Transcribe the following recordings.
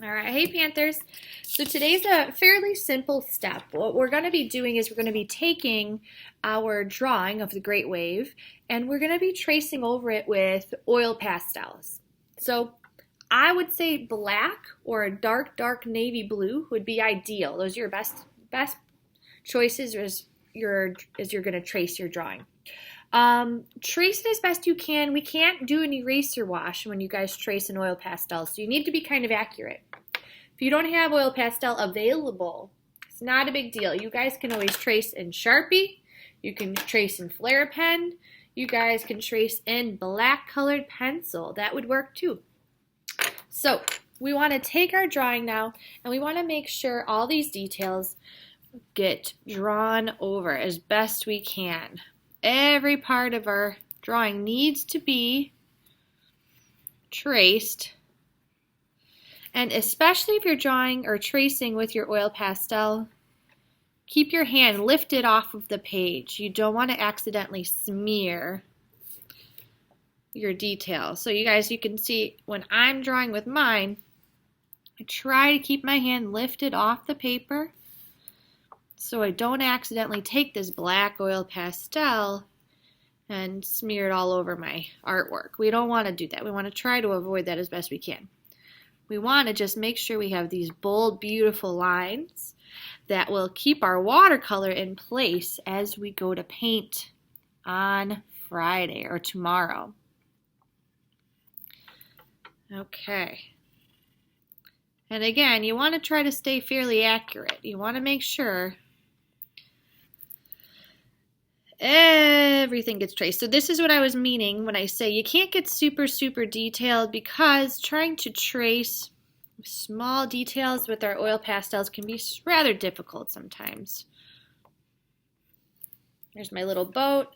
All right, hey Panthers. So today's a fairly simple step. What we're going to be doing is we're going to be taking our drawing of the Great Wave and we're going to be tracing over it with oil pastels. So I would say black or a dark navy blue would be ideal. Those are your best choices as you're going to trace your drawing. Trace it as best you can. We can't do an eraser wash when you guys trace an oil pastel, so you need to be kind of accurate. If you don't have oil pastel available, it's not a big deal. You guys can always trace in Sharpie. You can trace in Flair pen. You guys can trace in black colored pencil. That would work too. So we want to take our drawing now and we want to make sure all these details get drawn over as best we can. Every part of our drawing needs to be traced. And especially if you're drawing or tracing with your oil pastel, keep your hand lifted off of the page. You don't want to accidentally smear your details. So you guys, you can see when I'm drawing with mine, I try to keep my hand lifted off the paper so I don't accidentally take this black oil pastel and smear it all over my artwork. We don't want to do that. We want to try to avoid that as best we can. We want to just make sure we have these bold, beautiful lines that will keep our watercolor in place as we go to paint on Friday or tomorrow. Okay. And again, you want to try to stay fairly accurate. You want to make sure everything gets traced. So this is what I was meaning when I say you can't get super detailed, because trying to trace small details with our oil pastels can be rather difficult sometimes. There's my little boat.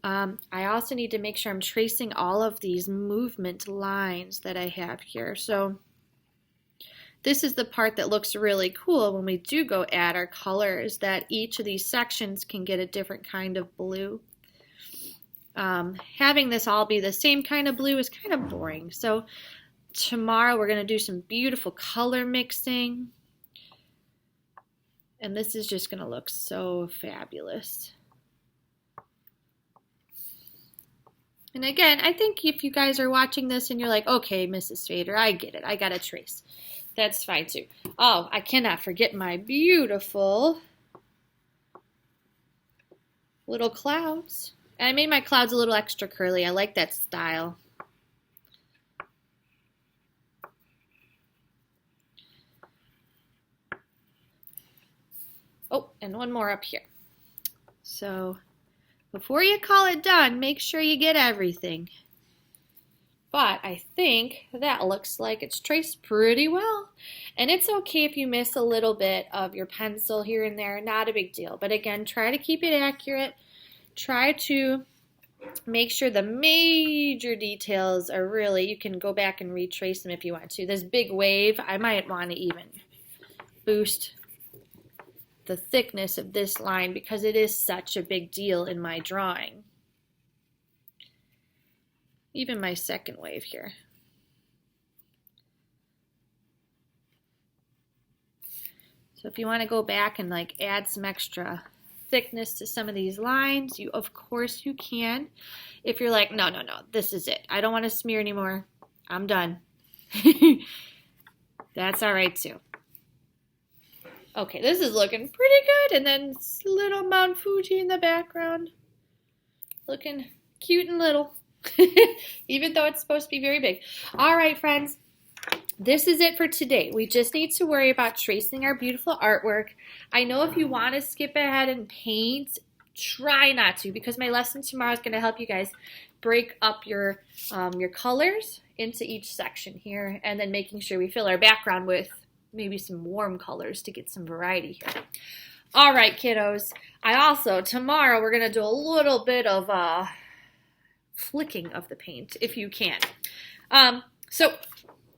I also need to make sure I'm tracing all of these movement lines that I have here. So this is the part that looks really cool when we do go add our colors, that each of these sections can get a different kind of blue. Having this all be the same kind of blue is kind of boring. So tomorrow we're going to do some beautiful color mixing. And this is just going to look so fabulous. And again, I think if you guys are watching this and you're like, okay, Mrs. Fader, I get it. I got to trace. That's fine too. Oh, I cannot forget my beautiful little clouds. And I made my clouds a little extra curly. I like that style. Oh, and one more up here. So before you call it done, make sure you get everything. But I think that looks like it's traced pretty well. And it's okay if you miss a little bit of your pencil here and there, not a big deal. But again, try to keep it accurate. Try to make sure the major details are really, you can go back and retrace them if you want to. This big wave, I might want to even boost the thickness of this line because it is such a big deal in my drawing. Even my second wave here. So if you want to go back and like add some extra thickness to some of these lines, you of course you can. If you're like, no, this is it. I don't want to smear anymore. I'm done. That's all right too. Okay, this is looking pretty good. And then little Mount Fuji in the background. Looking cute and little. Even though it's supposed to be very big. All right, friends, this is it for today. We just need to worry about tracing our beautiful artwork. I know if you want to skip ahead and paint, try not to, because my lesson tomorrow is going to help you guys break up your colors into each section here, and then making sure we fill our background with maybe some warm colors to get some variety here. All right, kiddos. Tomorrow we're going to do a little bit of flicking of the paint if you can. So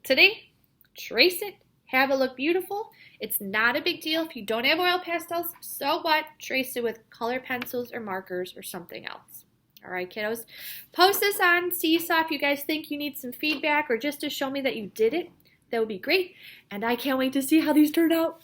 today, trace it, have it look beautiful. It's not a big deal if you don't have oil pastels. So what? Trace it with color pencils or markers or something else. All right, kiddos. Post this on Seesaw if you guys think you need some feedback or just to show me that you did it. that would be great. And I can't wait to see how these turn out.